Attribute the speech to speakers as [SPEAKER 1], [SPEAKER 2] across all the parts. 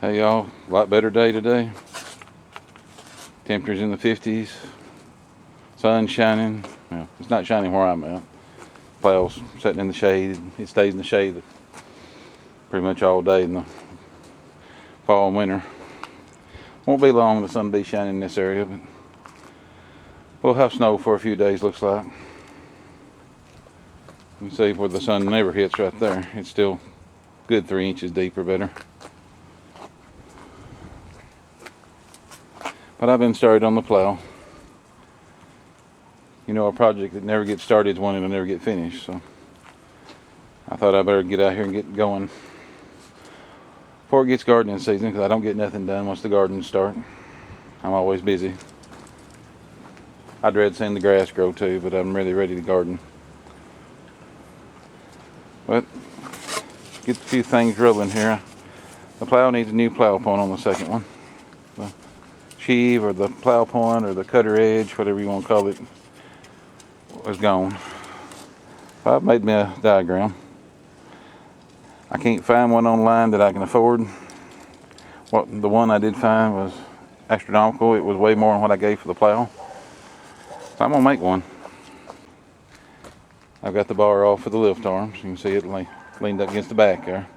[SPEAKER 1] Hey y'all, a lot better day today. Temperatures in the 50s. Sun shining. Well, it's not shining where I'm at. Plow's sitting in the shade. It stays in the shade pretty much all day in the fall and winter. Won't be long the sun will be shining in this area, but we'll have snow for a few days, looks like. You can see where the sun never hits right there. It's still good 3 inches deep or better. But I've been started on the plow. You know, a project that never gets started is one that'll never get finished, so I thought I better get out here and get going before it gets gardening season, because I don't get nothing done once the gardens start. I'm always busy. I dread seeing the grass grow too, but I'm really ready to garden. But get a few things rolling here. The plow needs a new plow point on the second one. The sheave or the plow point or the cutter edge, whatever you want to call it, was gone. So I've made me a diagram. I can't find one online that I can afford. The one I did find was astronomical. It was way more than what I gave for the plow. So I'm gonna make one. I've got the bar off for the lift arms. You can see it leaned up against the back there.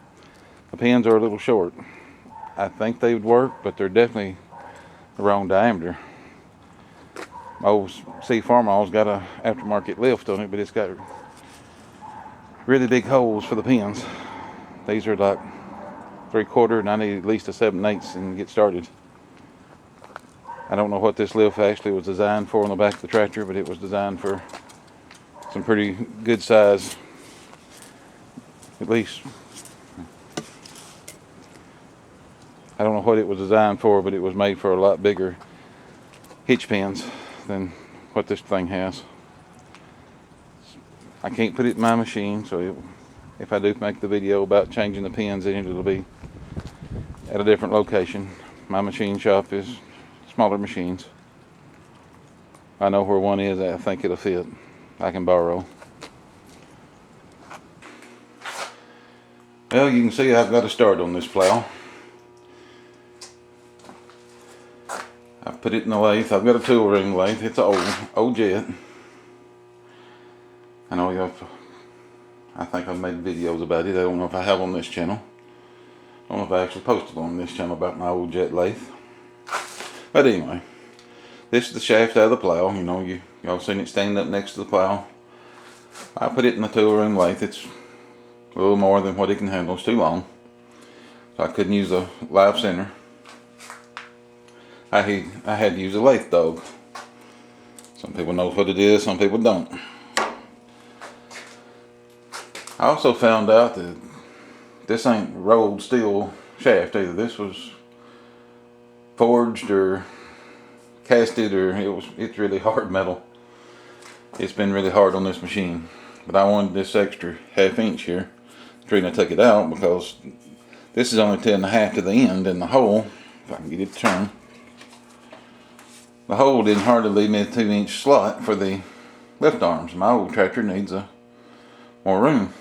[SPEAKER 1] The pins are a little short. I think they would work, but they're definitely the wrong diameter. My old Farmall's got a aftermarket lift on it, but it's got really big holes for the pins. These are like 3/4, and I need at least a 7/8 and get started. I don't know what this lift actually was designed for on the back of the tractor, but it was designed for some pretty good size, at least. I don't know what it was designed for, but it was made for a lot bigger hitch pins than what this thing has. I can't put it in my machine, so if I do make the video about changing the pins in it, it'll be at a different location. My machine shop is smaller machines. I know where one is. I think it'll fit. I can borrow. Well, you can see I've got a start on this plow. I put it in the lathe. I've got a tool ring lathe. It's an old jet. I know I think I've made videos about it. I don't know if I have on this channel. I don't know if I actually posted on this channel about my old jet lathe. But anyway, this is the shaft out of the plow. You know, y'all seen it standing up next to the plow. I put it in the tool ring lathe. It's a little more than what it can handle. It's too long, so I couldn't use a live center. I had to use a lathe dog. Some people know what it is, some people don't. I also found out that this ain't rolled steel shaft either. This was forged or casted, or it's really hard metal. It's been really hard on this machine. But I wanted this extra 1/2 inch here. The reason I took it out because this is only 10.5 to the end, and the hole, if I can get it to turn, the hole didn't hardly leave me a 2-inch slot for the lift arms. My old tractor needs more room.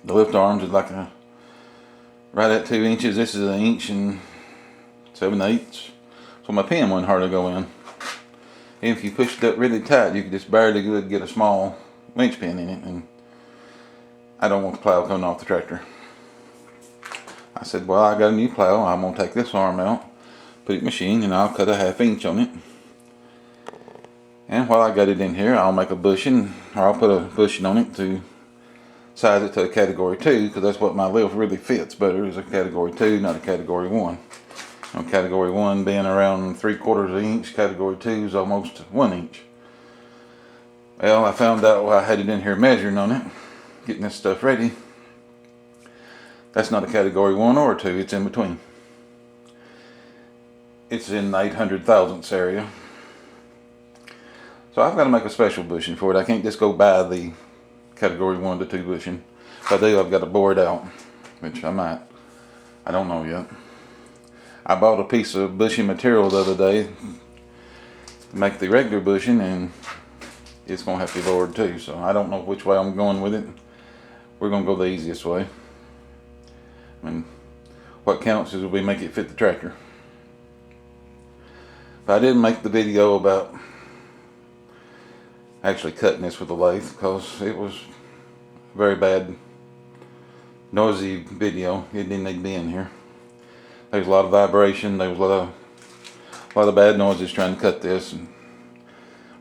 [SPEAKER 1] The lift arms is like right at 2 inches. This is 1 inch and 7/8. So my pin wouldn't hardly go in. And if you pushed it up really tight, you could just barely get a small winch pin in it, and I don't want the plow coming off the tractor. I said, well, I got a new plow. I'm gonna take this arm out, put it in the machine, and I'll cut a 1/2 inch on it. And while I got it in here, I'll make a bushing, or I'll put a bushing on it to size it to a category 2, because that's what my lift really fits better, is a category 2, not a category 1. You know, category 1 being around 3/4 inch, category 2 is almost 1 inch. Well, I found out while I had it in here measuring on it, getting this stuff ready, that's not a category 1 or a 2, it's in between. It's in the 800 thousandths area. So I've got to make a special bushing for it. I can't just go buy the category 1 to 2 bushing. If I do, I've got to bore it out, which I might. I don't know yet. I bought a piece of bushing material the other day to make the regular bushing, and it's going to have to be bored too. So I don't know which way I'm going with it. We're going to go the easiest way. I mean, What counts is we make it fit the tractor. But I didn't make the video about actually cutting this with the lathe because it was a very bad, noisy video. It didn't need to be in here. There was a lot of vibration. There was a lot of bad noises trying to cut this, and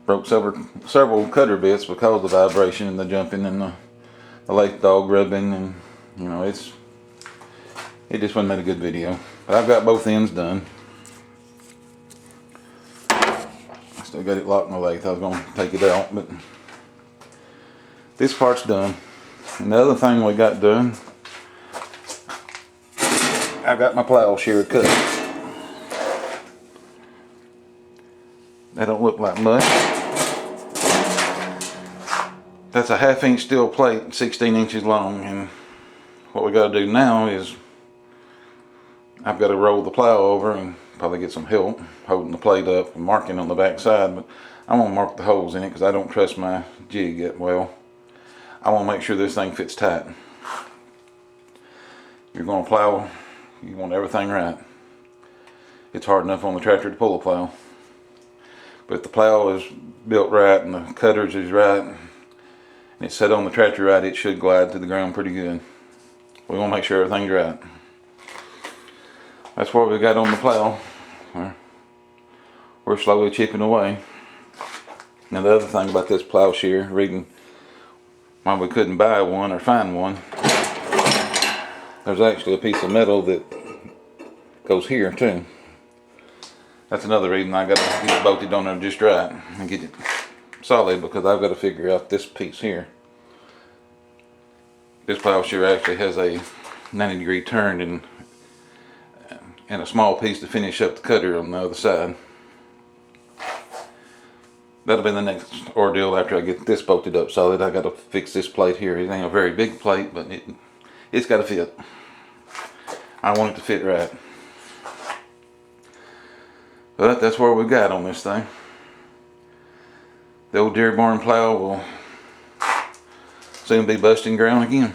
[SPEAKER 1] broke several cutter bits because of the vibration and the jumping and the lathe dog rubbing, and you know, it just wasn't made a good video. But I've got both ends done. I still got it locked in the lathe. I was going to take it out, but this part's done. And the other thing we got done, I've got my plow shear cut. That don't look like much. That's a 1/2 inch steel plate, 16 inches long, and what we got to do now is I've got to roll the plow over and probably get some help holding the plate up and marking on the back side, but I want to mark the holes in it because I don't trust my jig yet well. I want to make sure this thing fits tight. You're going to plow, you want everything right. It's hard enough on the tractor to pull a plow, but if the plow is built right and the cutters is right and it's set on the tractor right, it should glide to the ground pretty good. We want to make sure everything's right. That's what we got on the plow. We're slowly chipping away. Now the other thing about this plow shear, reading why we couldn't buy one or find one, there's actually a piece of metal that goes here too. That's another reason I got to get it bolted on there just right and get it solid, because I've got to figure out this piece here. This plow shear actually has a 90-degree turn and a small piece to finish up the cutter on the other side. That'll be the next ordeal after I get this bolted up solid. I got to fix this plate here. It ain't a very big plate, but it's got to fit. I want it to fit right. But that's where we got on this thing. The old Dearborn plow will soon be busting ground again.